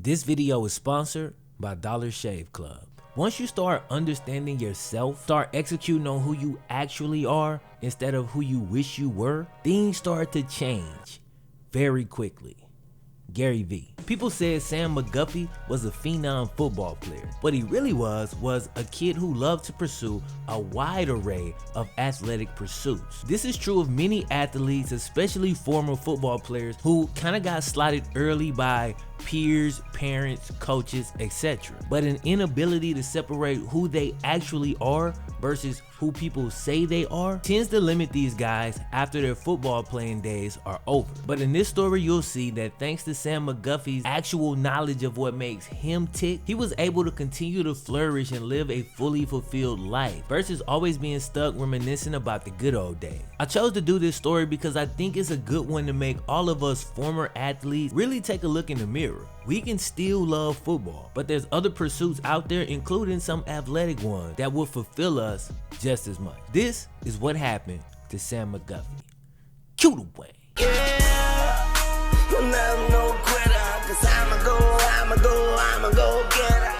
This video is sponsored by Dollar Shave Club. Once you start understanding yourself, start executing on who you actually are instead of who you wish you were, things start to change very quickly. Gary V. People said Sam McGuffie was a phenom football player. What he really was a kid who loved to pursue a wide array of athletic pursuits. This is true of many athletes, especially former football players who kind of got slotted early by peers, parents, coaches, etc. But an inability to separate who they actually are versus who people say they are tends to limit these guys after their football playing days are over. But in this story, you'll see that thanks to Sam McGuffie's actual knowledge of what makes him tick, he was able to continue to flourish and live a fully fulfilled life versus always being stuck reminiscing about the good old days. I chose to do this story because I think it's a good one to make all of us former athletes really take a look in the mirror. We can still love football, but there's other pursuits out there, including some athletic ones, that will fulfill us just as much. This is what happened to Sam McGuffie. Cue the way. You'll never know quitter, 'cause I'ma go get her.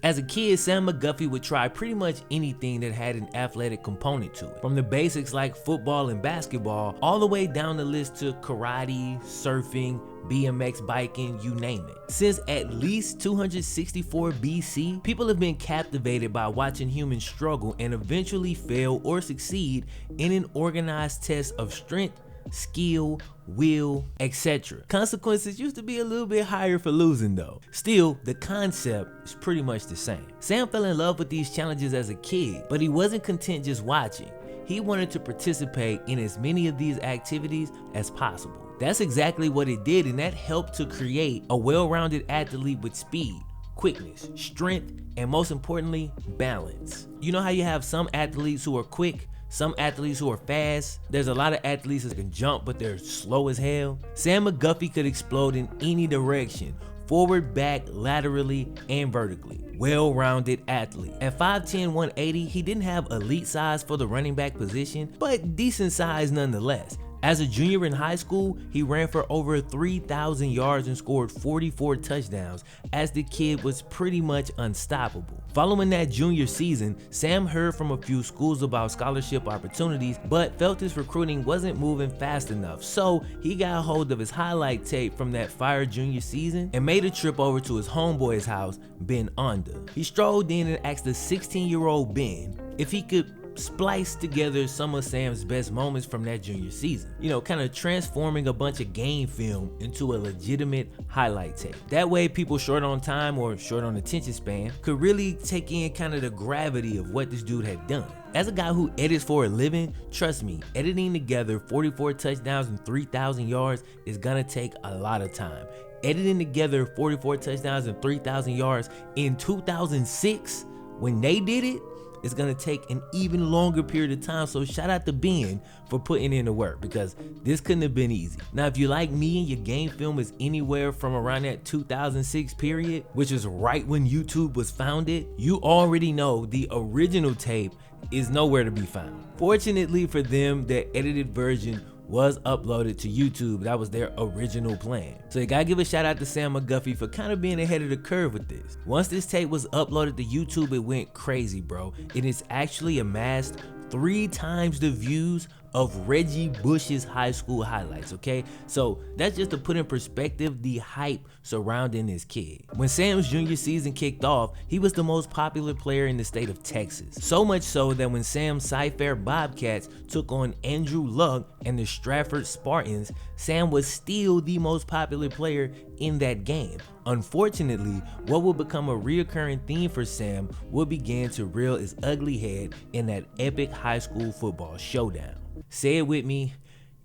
As a kid, Sam McGuffie would try pretty much anything that had an athletic component to it. From the basics like football and basketball, all the way down the list to karate, surfing, BMX biking, you name it. Since at least 264 BC, people have been captivated by watching humans struggle and eventually fail or succeed in an organized test of strength, skill, will, etc. Consequences used to be a little bit higher for losing though. Still, the concept is pretty much the same. Sam fell in love with these challenges as a kid, but he wasn't content just watching. He wanted to participate in as many of these activities as possible. That's exactly what it did, and that helped to create a well-rounded athlete with speed, quickness, strength, and most importantly, balance. You know how you have some athletes who are quick, some athletes who are fast? There's a lot of athletes that can jump, but they're slow as hell. Sam McGuffie could explode in any direction, forward, back, laterally, and vertically. Well-rounded athlete. At 5'10", 180, he didn't have elite size for the running back position, but decent size nonetheless. As a junior in high school, he ran for over 3,000 yards and scored 44 touchdowns, as the kid was pretty much unstoppable. Following that junior season, Sam heard from a few schools about scholarship opportunities, but felt his recruiting wasn't moving fast enough, so he got a hold of his highlight tape from that fire junior season and made a trip over to his homeboy's house, Ben Onda. He strolled in and asked the 16-year-old Ben if he could splice together some of Sam's best moments from that junior season. You know, kind of transforming a bunch of game film into a legitimate highlight tape. That way people short on time or short on attention span could really take in kind of the gravity of what this dude had done. As a guy who edits for a living, trust me, editing together 44 touchdowns and 3,000 yards is gonna take a lot of time. Editing together 44 touchdowns and 3,000 yards in 2006, when they did it, it's gonna take an even longer period of time. So shout out to Ben for putting in the work, because this couldn't have been easy. Now, if you're like me and your game film is anywhere from around that 2006 period, which is right when YouTube was founded, you already know the original tape is nowhere to be found. Fortunately for them, the edited version was uploaded to YouTube. That was their original plan. So you gotta give a shout out to Sam McGuffie for kind of being ahead of the curve with this. Once this tape was uploaded to YouTube, it went crazy, bro. It is actually amassed 3 times the views of Reggie Bush's high school highlights, okay? So that's just to put in perspective the hype surrounding this kid. When Sam's junior season kicked off, he was the most popular player in the state of Texas. So much so that when Sam's Cy-Fair Bobcats took on Andrew Luck and the Stratford Spartans, Sam was still the most popular player in that game. Unfortunately, what would become a reoccurring theme for Sam would begin to rear its ugly head in that epic high school football showdown. Say it with me,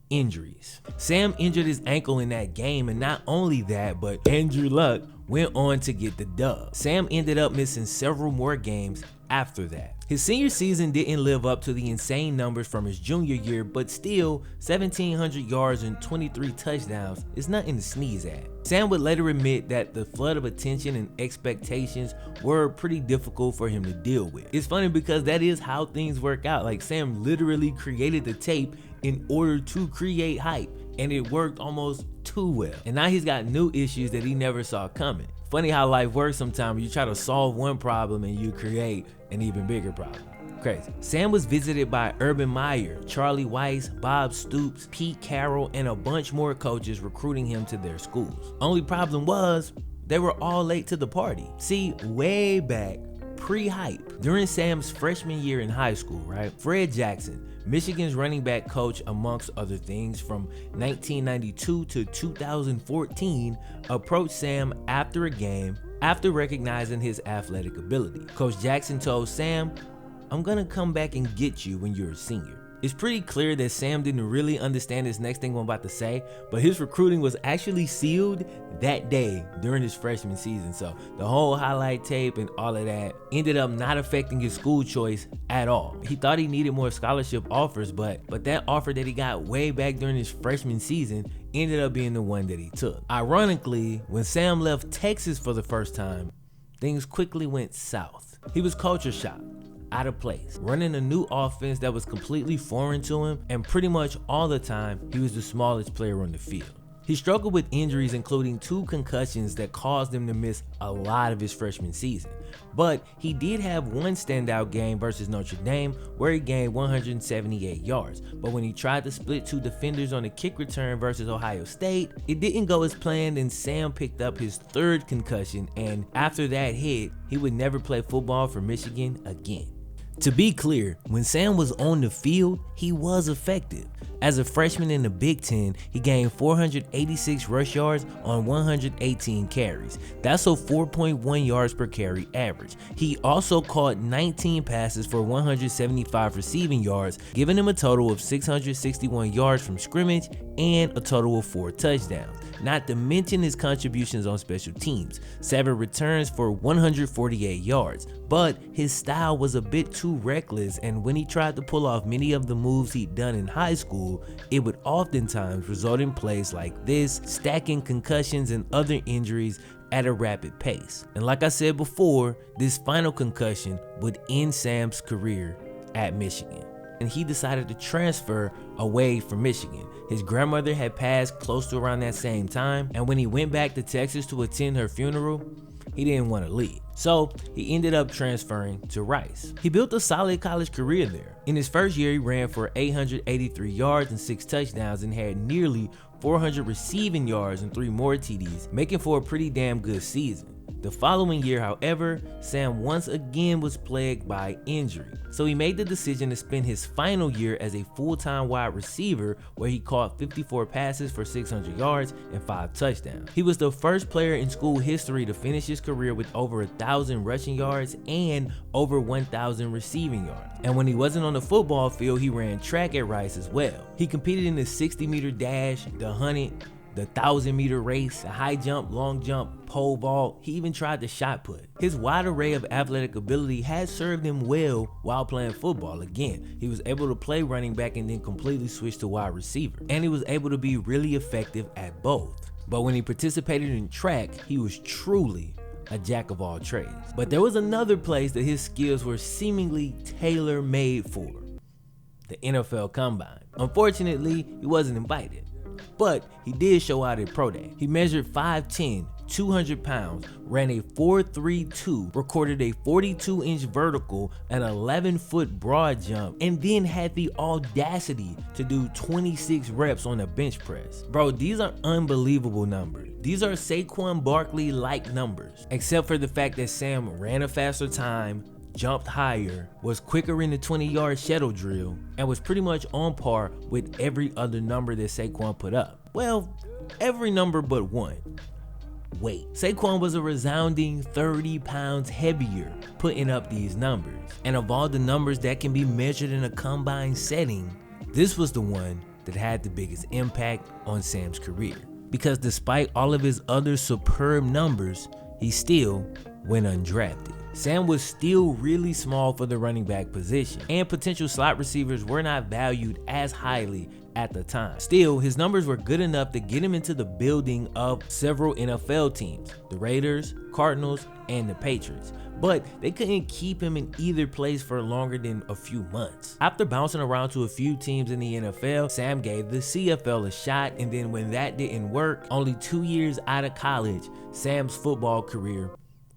injuries. Sam injured his ankle in that game, and not only that, but Andrew Luck went on to get the dub. Sam ended up missing several more games after that. His senior season didn't live up to the insane numbers from his junior year, but still 1,700 yards and 23 touchdowns is nothing to sneeze at. Sam would later admit that the flood of attention and expectations were pretty difficult for him to deal with. It's funny because that is how things work out. Like, Sam literally created the tape in order to create hype, and it worked almost too well. And now he's got new issues that he never saw coming. Funny how life works sometimes. You try to solve one problem and you create an even bigger problem. Crazy. Sam was visited by Urban Meyer, Charlie Weiss, Bob Stoops, Pete Carroll, and a bunch more coaches recruiting him to their schools. Only problem was, they were all late to the party. See, way back, pre-hype, during Sam's freshman year in high school, right? Fred Jackson, Michigan's running back coach, amongst other things, from 1992 to 2014, approached Sam after a game after recognizing his athletic ability. Coach Jackson told Sam, "I'm gonna come back and get you when you're a senior." It's pretty clear that Sam didn't really understand this next thing I'm about to say, but his recruiting was actually sealed that day during his freshman season. So the whole highlight tape and all of that ended up not affecting his school choice at all. He thought he needed more scholarship offers, but that offer that he got way back during his freshman season ended up being the one that he took. Ironically, when Sam left Texas for the first time, things quickly went south. He was culture shocked, out of place, running a new offense that was completely foreign to him, and pretty much all the time, he was the smallest player on the field. He struggled with injuries, including 2 concussions that caused him to miss a lot of his freshman season. But he did have one standout game versus Notre Dame where he gained 178 yards. But when he tried to split 2 defenders on a kick return versus Ohio State, it didn't go as planned, and Sam picked up his 3rd concussion, and after that hit, he would never play football for Michigan again. To be clear, when Sam was on the field, he was effective. As a freshman in the Big Ten, he gained 486 rush yards on 118 carries. That's a 4.1 yards per carry average. He also caught 19 passes for 175 receiving yards, giving him a total of 661 yards from scrimmage and a total of 4 touchdowns. Not to mention his contributions on special teams, 7 returns for 148 yards. But his style was a bit too reckless, and when he tried to pull off many of the moves he'd done in high school, it would oftentimes result in plays like this, stacking concussions and other injuries at a rapid pace. And like I said before, this final concussion would end Sam's career at Michigan, and he decided to transfer away from Michigan. His grandmother had passed close to around that same time, and when he went back to Texas to attend her funeral, he didn't want to leave. So he ended up transferring to Rice. He built a solid college career there. In his first year, he ran for 883 yards and 6 touchdowns and had nearly 400 receiving yards and 3 more TDs, making for a pretty damn good season. The following year, however, Sam once again was plagued by injury, so he made the decision to spend his final year as a full-time wide receiver, where he caught 54 passes for 600 yards and 5 touchdowns. He was the first player in school history to finish his career with over 1,000 rushing yards and over 1,000 receiving yards. And when he wasn't on the football field, he ran track at Rice as well. He competed in the 60-meter dash, the 100, the 1,000-meter race, the high jump, long jump, pole vault. He even tried the shot put. His wide array of athletic ability has served him well while playing football. Again, he was able to play running back and then completely switch to wide receiver. And he was able to be really effective at both. But when he participated in track, he was truly a jack of all trades. But there was another place that his skills were seemingly tailor-made for: the NFL Combine. Unfortunately, he wasn't invited, but he did show out at Pro Day. He measured 5'10", 200 pounds, ran a 4.32, recorded a 42-inch vertical, an 11-foot broad jump, and then had the audacity to do 26 reps on a bench press. Bro, these are unbelievable numbers. These are Saquon Barkley-like numbers, except for the fact that Sam ran a faster time, jumped higher, was quicker in the 20-yard shuttle drill, and was pretty much on par with every other number that Saquon put up. Well, every number but one: weight. Saquon was a resounding 30 pounds heavier putting up these numbers. And of all the numbers that can be measured in a combine setting, this was the one that had the biggest impact on Sam's career. Because despite all of his other superb numbers, he still went undrafted. Sam was still really small for the running back position, and potential slot receivers were not valued as highly at the time. Still, his numbers were good enough to get him into the building of several NFL teams, the Raiders, Cardinals, and the Patriots. But they couldn't keep him in either place for longer than a few months. After bouncing around to a few teams in the NFL, Sam gave the CFL a shot, and then when that didn't work, only 2 years out of college, Sam's football career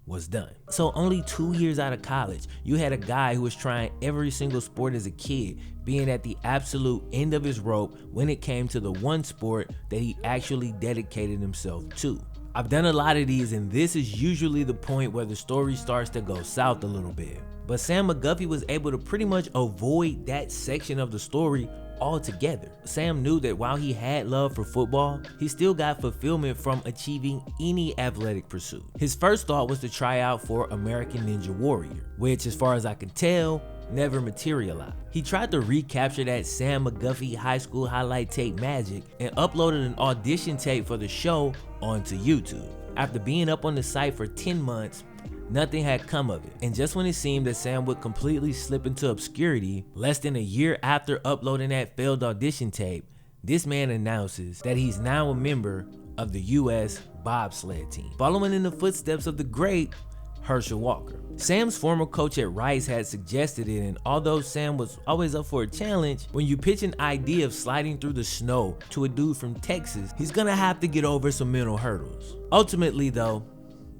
was done. So only 2 years out of college, you had a guy who was trying every single sport as a kid, being at the absolute end of his rope when it came to the one sport that he actually dedicated himself to. I've done a lot of these, and this is usually the point where the story starts to go south a little bit. But Sam McGuffie was able to pretty much avoid that section of the story altogether. Sam knew that while he had love for football, he still got fulfillment from achieving any athletic pursuit. His first thought was to try out for American Ninja Warrior, which, as far as I can tell, never materialized. He tried to recapture that Sam McGuffie high school highlight tape magic and uploaded an audition tape for the show onto YouTube. After being up on the site for 10 months, nothing had come of it. And just when it seemed that Sam would completely slip into obscurity, less than a year after uploading that failed audition tape, this man announces that he's now a member of the US bobsled team, following in the footsteps of the great Herschel Walker. Sam's former coach at Rice had suggested it, and although Sam was always up for a challenge, when you pitch an idea of sliding through the snow to a dude from Texas, he's gonna have to get over some mental hurdles. Ultimately though,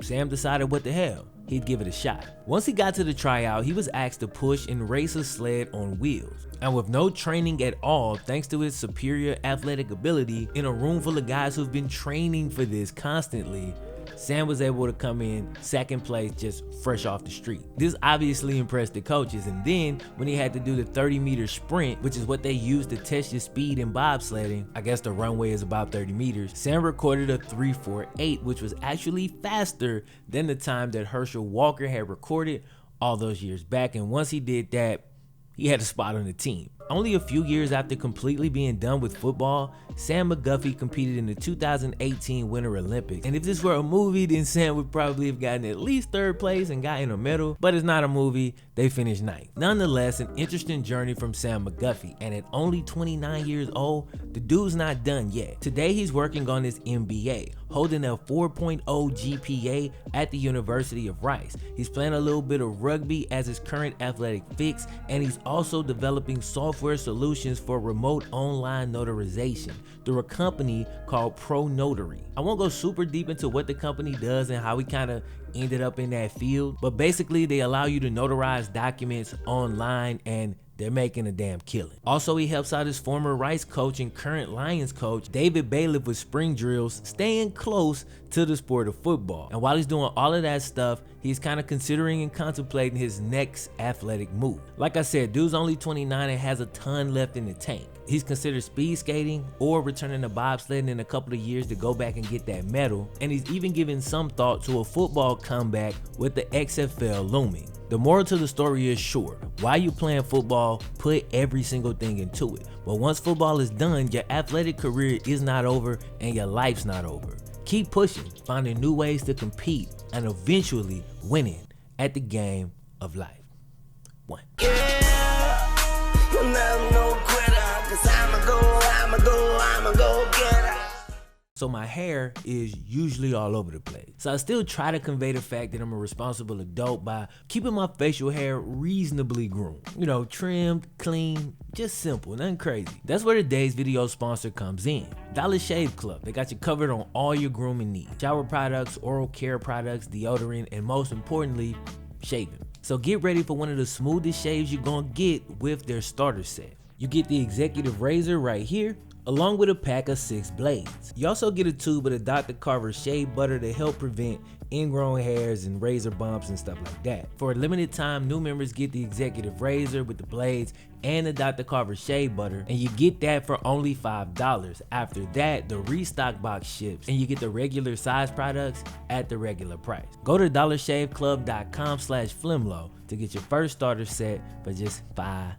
Sam decided what the hell, he'd give it a shot. Once he got to the tryout, he was asked to push and race a sled on wheels. And with no training at all, thanks to his superior athletic ability, in a room full of guys who've been training for this constantly, Sam was able to come in second place just fresh off the street. This obviously impressed the coaches, and then when he had to do the 30-meter sprint, which is what they use to test your speed in bobsledding, I guess the runway is about 30 meters, Sam recorded a 3:48, which was actually faster than the time that Herschel Walker had recorded all those years back, and once he did that, he had a spot on the team. Only a few years after completely being done with football, Sam McGuffie competed in the 2018 Winter Olympics. And if this were a movie, then Sam would probably have gotten at least third place and gotten a medal, but it's not a movie, they finished ninth. Nonetheless, an interesting journey from Sam McGuffie, and at only 29 years old, the dude's not done yet. Today he's working on his MBA, holding a 4.0 GPA at the University of Rice. He's playing a little bit of rugby as his current athletic fix, and he's also developing software solutions for remote online notarization through a company called Pro Notary. I won't go super deep into what the company does and how he kind of ended up in that field, but basically they allow you to notarize documents online, and they're making a damn killing. Also, he helps out his former Rice coach and current Lions coach, David Bailiff, with spring drills, staying close to the sport of football. And while he's doing all of that stuff, he's kind of considering and contemplating his next athletic move. Like I said, dude's only 29 and has a ton left in the tank. He's considered speed skating or returning to bobsledding in a couple of years to go back and get that medal. And he's even given some thought to a football comeback with the XFL looming. The moral to the story is, sure, while you're playing football, put every single thing into it. But once football is done, your athletic career is not over and your life's not over. Keep pushing, finding new ways to compete, and eventually winning at the game of life. One. Yeah, you'll never know quitter, 'cause I'ma go get her. So my hair is usually all over the place. So I still try to convey the fact that I'm a responsible adult by keeping my facial hair reasonably groomed. You know, trimmed, clean, just simple, nothing crazy. That's where today's video sponsor comes in. Dollar Shave Club. They got you covered on all your grooming needs. Shower products, oral care products, deodorant, and most importantly, shaving. So get ready for one of the smoothest shaves you're gonna get with their starter set. You get the executive razor right here, along with a pack of 6 blades. You also get a tube of the Dr. Carver shea butter to help prevent ingrown hairs and razor bumps and stuff like that. For a limited time, new members get the executive razor with the blades and the Dr. Carver shea butter, and you get that for only $5. After that, the restock box ships, and you get the regular size products at the regular price. Go to dollarshaveclub.com/FlemLo to get your first starter set for just $5.